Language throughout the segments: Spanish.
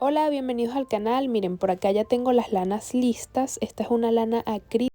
Hola, bienvenidos al canal. Miren, por acá ya tengo las lanas listas. Esta es una lana acrílica.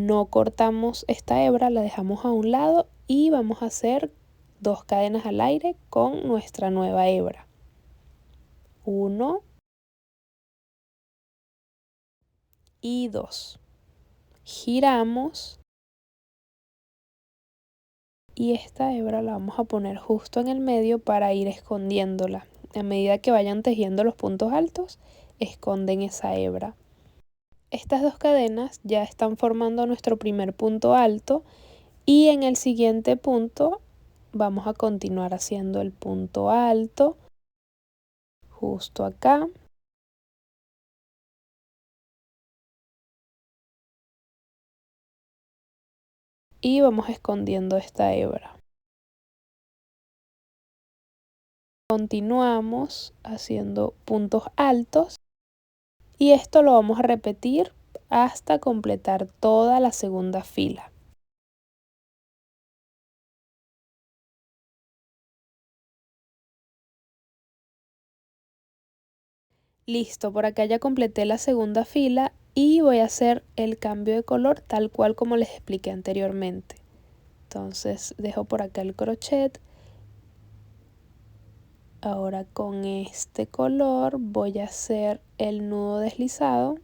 No cortamos esta hebra, la dejamos a un lado y vamos a hacer 2 cadenas al aire con nuestra nueva hebra. 1 y 2. Giramos y esta hebra la vamos a poner justo en el medio para ir escondiéndola. A medida que vayan tejiendo los puntos altos, esconden esa hebra. Estas 2 cadenas ya están formando nuestro primer punto alto y en el siguiente punto vamos a continuar haciendo el punto alto justo acá. Y vamos escondiendo esta hebra. Continuamos haciendo puntos altos y esto lo vamos a repetir hasta completar toda la segunda fila. Listo, por acá ya completé la segunda fila y voy a hacer el cambio de color tal cual como les expliqué anteriormente. Entonces dejo por acá el crochet. Ahora con este color voy a hacer el nudo deslizado.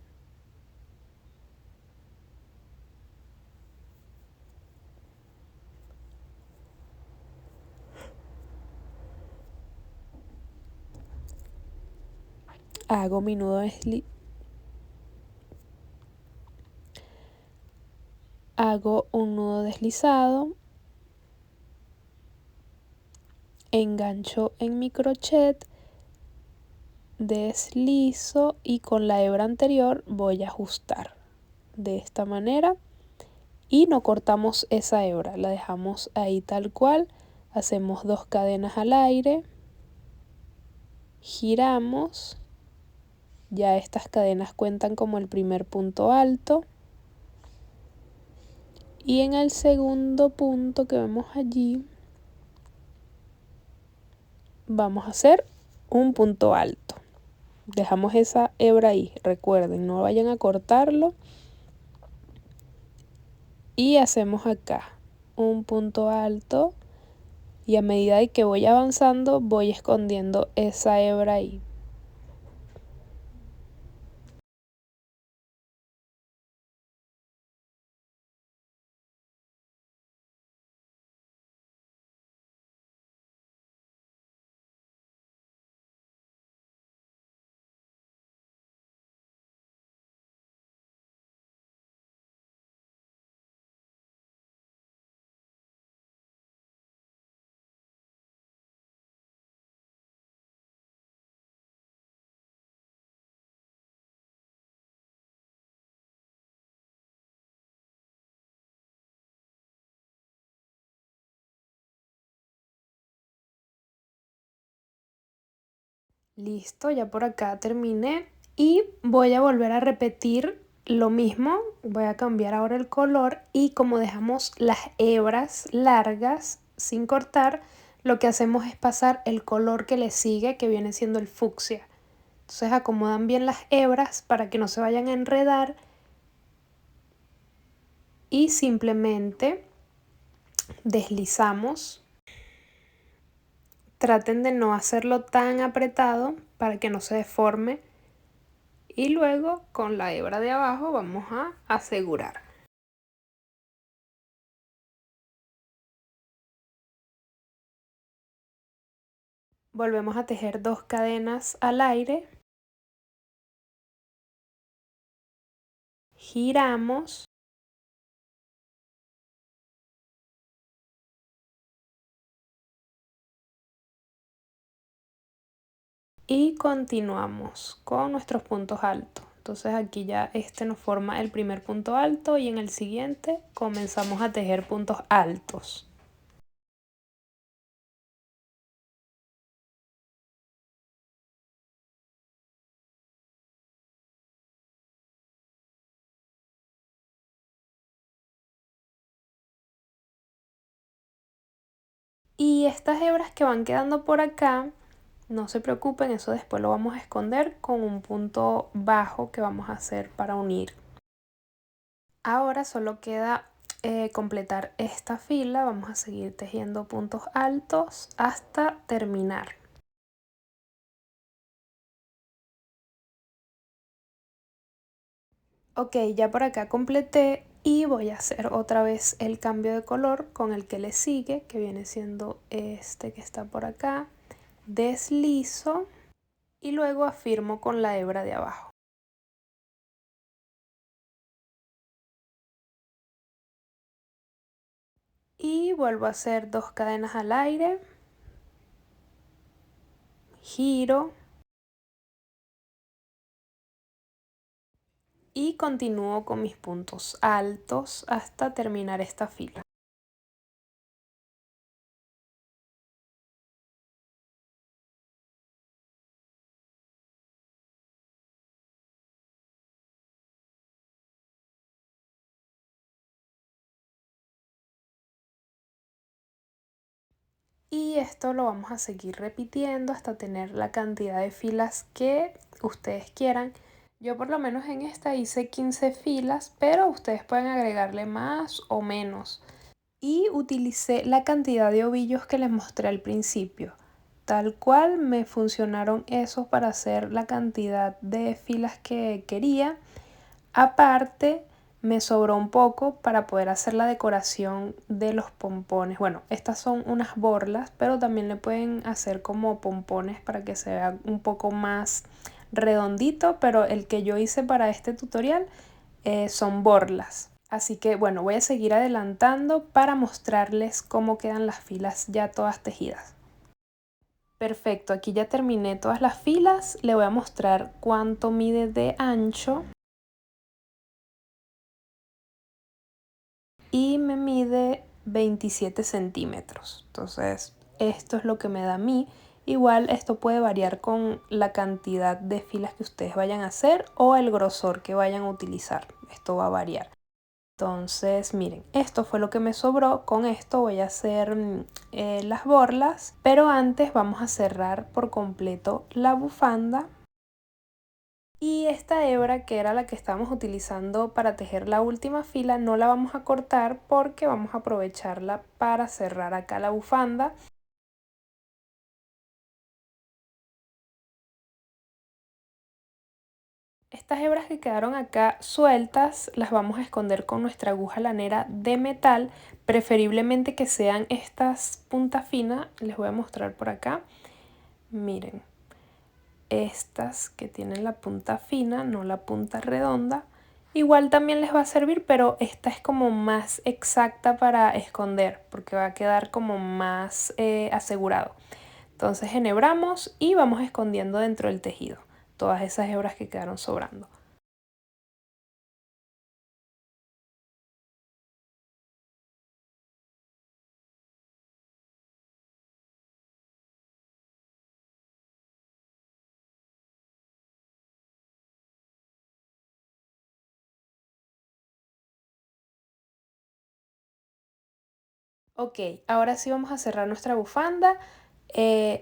hago mi nudo hago un nudo deslizado, engancho en mi crochet, deslizo y con la hebra anterior voy a ajustar de esta manera y no cortamos esa hebra, la dejamos ahí tal cual. Hacemos 2 cadenas al aire, giramos, ya estas cadenas cuentan como el primer punto alto, y en el segundo punto que vemos allí vamos a hacer un punto alto. Dejamos esa hebra ahí, recuerden, no vayan a cortarlo, y hacemos acá un punto alto, y a medida que voy avanzando voy escondiendo esa hebra ahí. Listo, ya por acá terminé y voy a volver a repetir lo mismo. Voy a cambiar ahora el color, y como dejamos las hebras largas sin cortar, lo que hacemos es pasar el color que le sigue, que viene siendo el fucsia. Entonces acomodan bien las hebras para que no se vayan a enredar y simplemente deslizamos. Traten de no hacerlo tan apretado para que no se deforme, y luego con la hebra de abajo vamos a asegurar. Volvemos a tejer 2 cadenas al aire, giramos y continuamos con nuestros puntos altos. Entonces aquí ya este nos forma el primer punto alto, y en el siguiente comenzamos a tejer puntos altos. Y estas hebras que van quedando por acá, no se preocupen, eso después lo vamos a esconder con un punto bajo que vamos a hacer para unir. Ahora solo queda completar esta fila. Vamos a seguir tejiendo puntos altos hasta terminar. Ok, ya por acá completé, y voy a hacer otra vez el cambio de color con el que le sigue, que viene siendo este que está por acá. Deslizo y luego afirmo con la hebra de abajo. Y vuelvo a hacer 2 cadenas al aire, giro y continúo con mis puntos altos hasta terminar esta fila. Y esto lo vamos a seguir repitiendo hasta tener la cantidad de filas que ustedes quieran. Yo por lo menos en esta hice 15 filas, pero ustedes pueden agregarle más o menos. Y utilicé la cantidad de ovillos que les mostré al principio. Tal cual me funcionaron esos para hacer la cantidad de filas que quería. Aparte, me sobró un poco para poder hacer la decoración de los pompones. Bueno, estas son unas borlas, pero también le pueden hacer como pompones para que se vea un poco más redondito, pero el que yo hice para este tutorial son borlas. Así que bueno, voy a seguir adelantando para mostrarles cómo quedan las filas ya todas tejidas. Perfecto, aquí ya terminé todas las filas. Le voy a mostrar cuánto mide de ancho. Y me mide 27 centímetros. Entonces esto es lo que me da a mí. Igual esto puede variar con la cantidad de filas que ustedes vayan a hacer o el grosor que vayan a utilizar. Esto va a variar. Entonces miren, esto fue lo que me sobró. Con esto voy a hacer las borlas, pero antes vamos a cerrar por completo la bufanda. Y esta hebra, que era la que estábamos utilizando para tejer la última fila, no la vamos a cortar porque vamos a aprovecharla para cerrar acá la bufanda. Estas hebras que quedaron acá sueltas las vamos a esconder con nuestra aguja lanera de metal, preferiblemente que sean estas punta fina. Les voy a mostrar por acá. Miren, estas que tienen la punta fina, no la punta redonda. Igual también les va a servir, pero esta es como más exacta para esconder, porque va a quedar como más asegurado. Entonces enhebramos y vamos escondiendo dentro del tejido todas esas hebras que quedaron sobrando. Ok, ahora sí vamos a cerrar nuestra bufanda.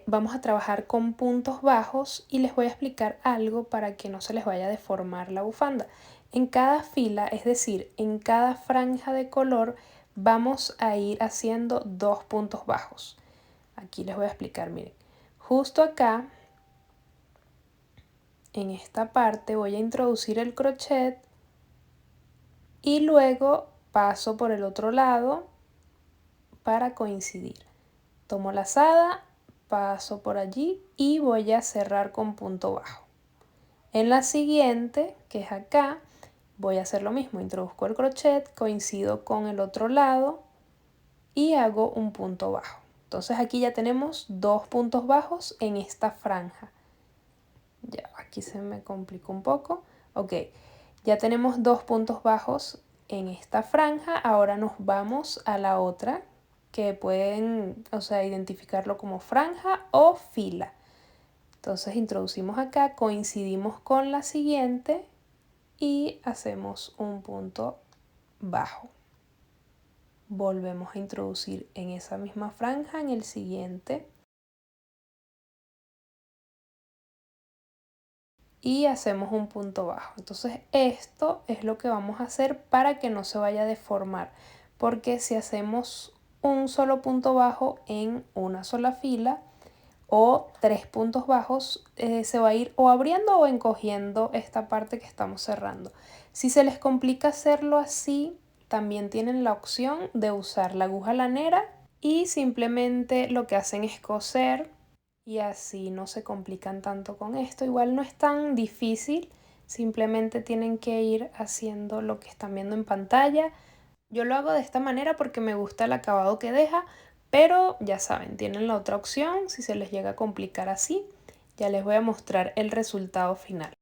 Vamos a trabajar con puntos bajos y les voy a explicar algo para que no se les vaya a deformar la bufanda. En cada fila, es decir, en cada franja de color, vamos a ir haciendo 2 puntos bajos. Aquí les voy a explicar, miren. Justo acá, en esta parte, voy a introducir el crochet y luego paso por el otro lado para coincidir. Tomo lazada, paso por allí y voy a cerrar con punto bajo. En la siguiente, que es acá, voy a hacer lo mismo. Introduzco el crochet, coincido con el otro lado y hago un punto bajo. Entonces aquí ya tenemos 2 puntos bajos en esta franja. Ya, aquí se me complicó un poco. Ok, ya tenemos 2 puntos bajos en esta franja. Ahora nos vamos a la otra, que pueden, identificarlo como franja o fila. Entonces introducimos acá, coincidimos con la siguiente y hacemos un punto bajo. Volvemos a introducir en esa misma franja en el siguiente y hacemos un punto bajo. Entonces esto es lo que vamos a hacer para que no se vaya a deformar, porque si hacemos un solo punto bajo en una sola fila o 3 puntos bajos, se va a ir o abriendo o encogiendo esta parte que estamos cerrando. Si se les complica hacerlo así, también tienen la opción de usar la aguja lanera y simplemente lo que hacen es coser y así no se complican tanto con esto. Igual no es tan difícil, simplemente tienen que ir haciendo lo que están viendo en pantalla. Yo lo hago de esta manera porque me gusta el acabado que deja, pero ya saben, tienen la otra opción. Si se les llega a complicar así, ya les voy a mostrar el resultado final.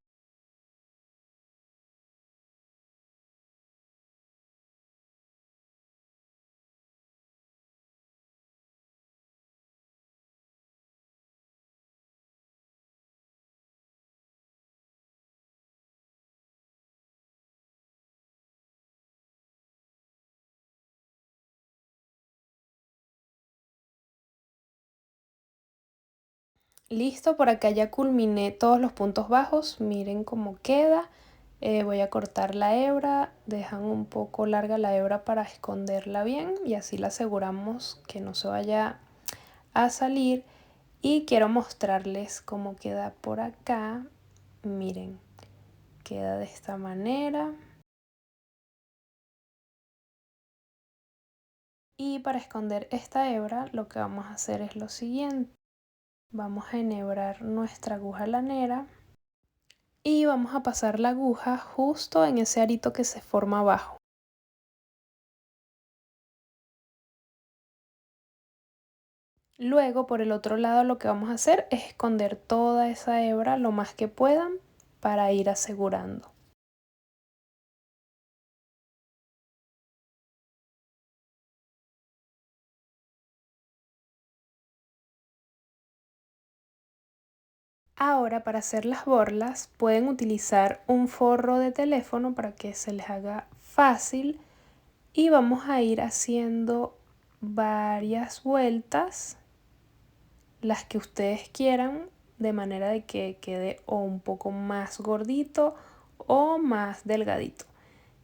Listo, por acá ya culminé todos los puntos bajos. Miren cómo queda. Voy a cortar la hebra. Dejan un poco larga la hebra para esconderla bien y así la aseguramos que no se vaya a salir. Y quiero mostrarles cómo queda por acá. Miren, queda de esta manera. Y para esconder esta hebra lo que vamos a hacer es lo siguiente. Vamos a enhebrar nuestra aguja lanera y vamos a pasar la aguja justo en ese arito que se forma abajo. Luego, por el otro lado, lo que vamos a hacer es esconder toda esa hebra lo más que puedan para ir asegurando. Ahora, para hacer las borlas pueden utilizar un forro de teléfono para que se les haga fácil, y vamos a ir haciendo varias vueltas, las que ustedes quieran, de manera de que quede o un poco más gordito o más delgadito.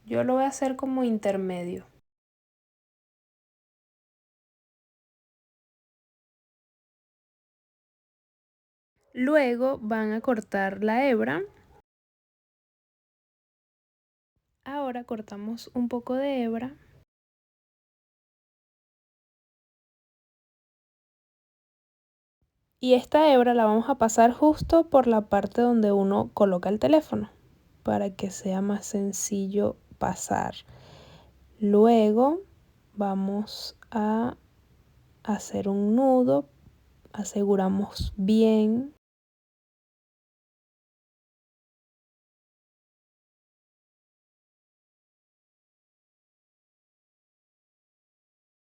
Yo lo voy a hacer como intermedio. Luego van a cortar la hebra. Ahora cortamos un poco de hebra. Y esta hebra la vamos a pasar justo por la parte donde uno coloca el teléfono, para que sea más sencillo pasar. Luego vamos a hacer un nudo, aseguramos bien.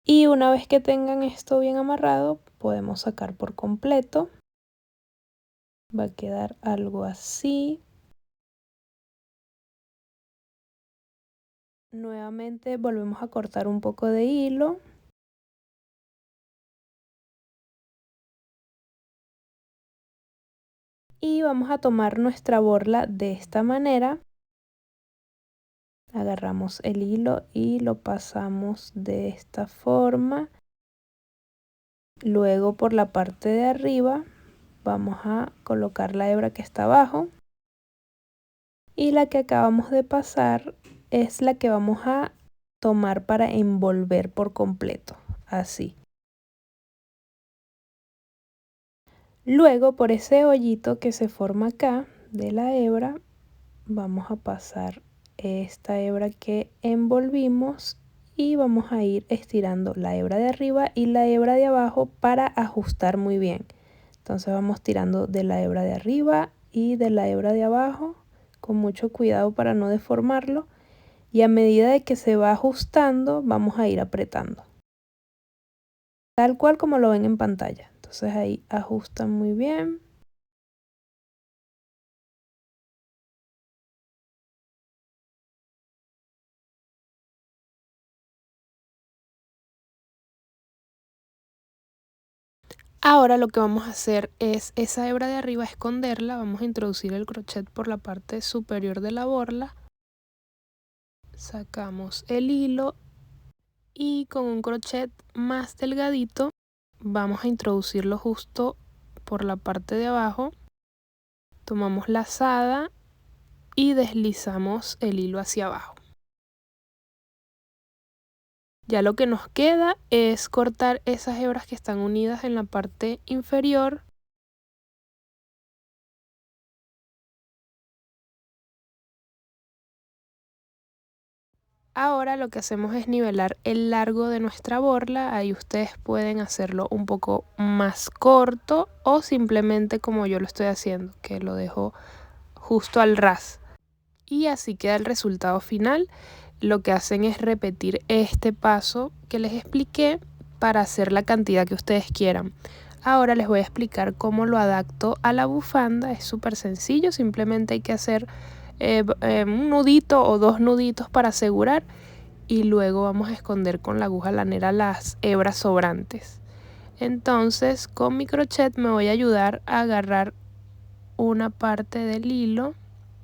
Y una vez que tengan esto bien amarrado, podemos sacar por completo. Va a quedar algo así. Nuevamente volvemos a cortar un poco de hilo. Y vamos a tomar nuestra borla de esta manera. Agarramos el hilo y lo pasamos de esta forma. Luego por la parte de arriba vamos a colocar la hebra que está abajo. Y la que acabamos de pasar es la que vamos a tomar para envolver por completo, así. Luego por ese hoyito que se forma acá de la hebra, vamos a pasar esta hebra que envolvimos y vamos a ir estirando la hebra de arriba y la hebra de abajo para ajustar muy bien. Entonces vamos tirando de la hebra de arriba y de la hebra de abajo con mucho cuidado para no deformarlo, y a medida de que se va ajustando vamos a ir apretando, tal cual como lo ven en pantalla. Entonces ahí ajustan muy bien. Ahora lo que vamos a hacer es esa hebra de arriba esconderla, vamos a introducir el crochet por la parte superior de la borla, sacamos el hilo y con un crochet más delgadito vamos a introducirlo justo por la parte de abajo, tomamos lazada y deslizamos el hilo hacia abajo. Ya lo que nos queda es cortar esas hebras que están unidas en la parte inferior. Ahora lo que hacemos es nivelar el largo de nuestra borla. Ahí ustedes pueden hacerlo un poco más corto o simplemente como yo lo estoy haciendo, que lo dejo justo al ras. Y así queda el resultado final. Lo que hacen es repetir este paso que les expliqué para hacer la cantidad que ustedes quieran. Ahora les voy a explicar cómo lo adapto a la bufanda. Es súper sencillo, simplemente hay que hacer un nudito o dos nuditos para asegurar, y luego vamos a esconder con la aguja lanera las hebras sobrantes. Entonces con mi crochet me voy a ayudar a agarrar una parte del hilo.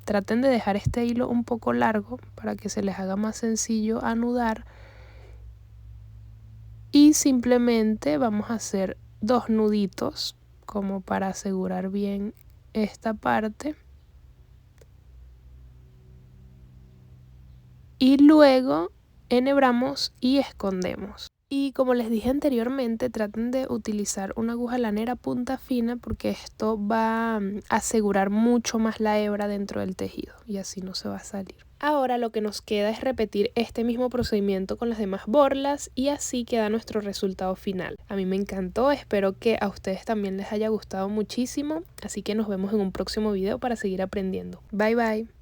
Traten de dejar este hilo un poco largo para que se les haga más sencillo anudar, y simplemente vamos a hacer dos nuditos como para asegurar bien esta parte, y luego enhebramos y escondemos. Y como les dije anteriormente, traten de utilizar una aguja lanera punta fina porque esto va a asegurar mucho más la hebra dentro del tejido y así no se va a salir. Ahora lo que nos queda es repetir este mismo procedimiento con las demás borlas y así queda nuestro resultado final. A mí me encantó, espero que a ustedes también les haya gustado muchísimo, así que nos vemos en un próximo video para seguir aprendiendo. Bye bye.